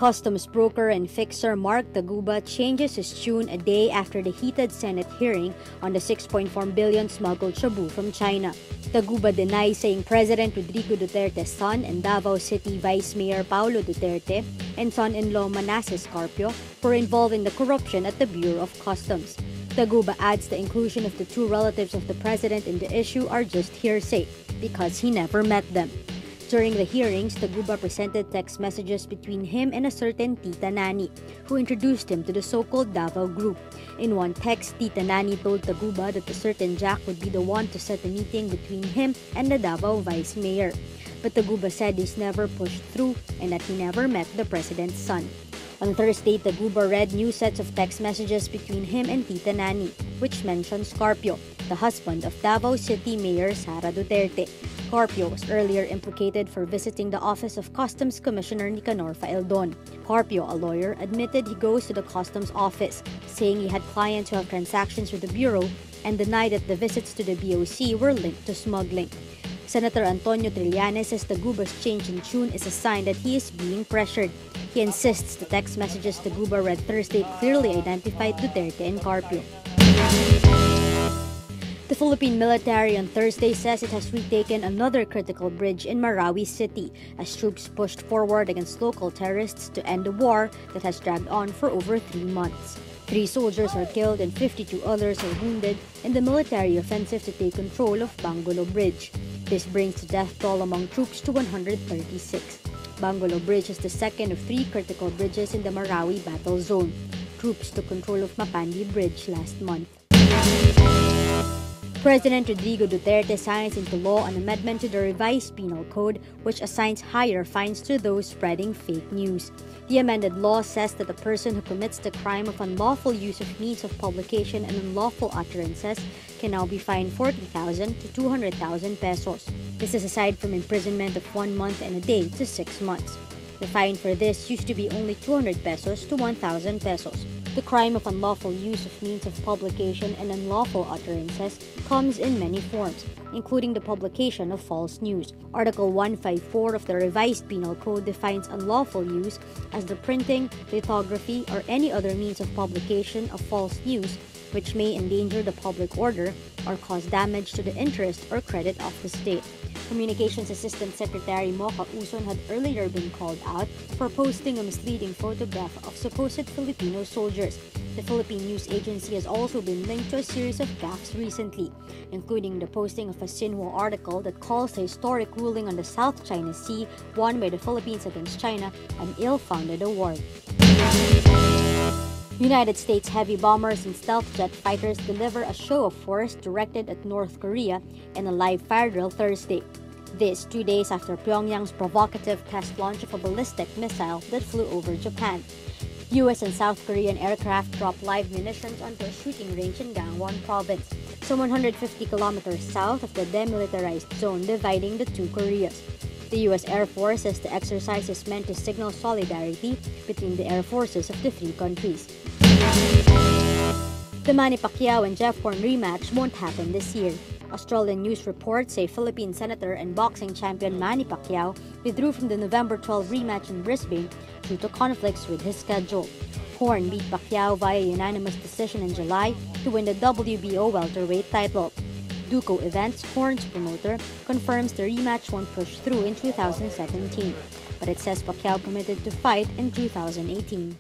Customs broker and fixer Mark Taguba changes his tune a day after the heated Senate hearing on the 6.4 billion smuggled shabu from China. Taguba denies saying President Rodrigo Duterte's son and Davao City Vice Mayor Paulo Duterte and son-in-law Manasseh Carpio were involved in the corruption at the Bureau of Customs. Taguba adds the inclusion of the two relatives of the president in the issue are just hearsay because he never met them. During the hearings, Taguba presented text messages between him and a certain Tita Nani, who introduced him to the so-called Davao group. In one text, Tita Nani told Taguba that the certain Jack would be the one to set a meeting between him and the Davao Vice Mayor. But Taguba said this never pushed through and that he never met the president's son. On Thursday, Taguba read new sets of text messages between him and Tita Nani, which mentions Carpio, the husband of Davao City Mayor Sara Duterte. Carpio was earlier implicated for visiting the office of Customs Commissioner Nicanor Faeldon. Carpio, a lawyer, admitted he goes to the Customs office, saying he had clients who have transactions with the Bureau and denied that the visits to the BOC were linked to smuggling. Senator Antonio Trillanes says Taguba's change in tune is a sign that he is being pressured. He insists the text messages Taguba read Thursday clearly identified Duterte and Carpio. The Philippine military on Thursday says it has retaken another critical bridge in Marawi City as troops pushed forward against local terrorists to end a war that has dragged on for over 3 months. 3 soldiers are killed and 52 others are wounded in the military offensive to take control of Bangolo Bridge. This brings the death toll among troops to 136. Bangolo Bridge is the second of 3 critical bridges in the Marawi battle zone. Troops took control of Mapandi Bridge last month. President Rodrigo Duterte signs into law an amendment to the revised Penal Code which assigns higher fines to those spreading fake news. The amended law says that a person who commits the crime of unlawful use of means of publication and unlawful utterances can now be fined 40,000 to 200,000 pesos. This is aside from imprisonment of 1 month and a day to 6 months. The fine for this used to be only 200 pesos to 1,000 pesos. The crime of unlawful use of means of publication and unlawful utterances comes in many forms, including the publication of false news. Article 154 of the revised Penal Code defines unlawful use as the printing, lithography, or any other means of publication of false news which may endanger the public order or cause damage to the interest or credit of the state. Communications Assistant Secretary Mocha Uson had earlier been called out for posting a misleading photograph of supposed Filipino soldiers. The Philippine News Agency has also been linked to a series of gaffes recently, including the posting of a Xinhua article that calls the historic ruling on the South China Sea won by the Philippines against China an ill-founded award. United States heavy bombers and stealth jet fighters deliver a show of force directed at North Korea in a live fire drill Thursday. This 2 days after Pyongyang's provocative test launch of a ballistic missile that flew over Japan. U.S. and South Korean aircraft dropped live munitions onto a shooting range in Gangwon province, some 150 kilometers south of the demilitarized zone dividing the 2 Koreas. The U.S. Air Force says the exercise is meant to signal solidarity between the air forces of the 3 countries. The Manny Pacquiao and Jeff Horn rematch won't happen this year. Australian news reports say Philippine senator and boxing champion Manny Pacquiao withdrew from the November 12 rematch in Brisbane due to conflicts with his schedule. Horn beat Pacquiao via unanimous decision in July to win the WBO welterweight title. Duco Events, Horn's promoter, confirms the rematch won't push through in 2017, but it says Pacquiao committed to fight in 2018.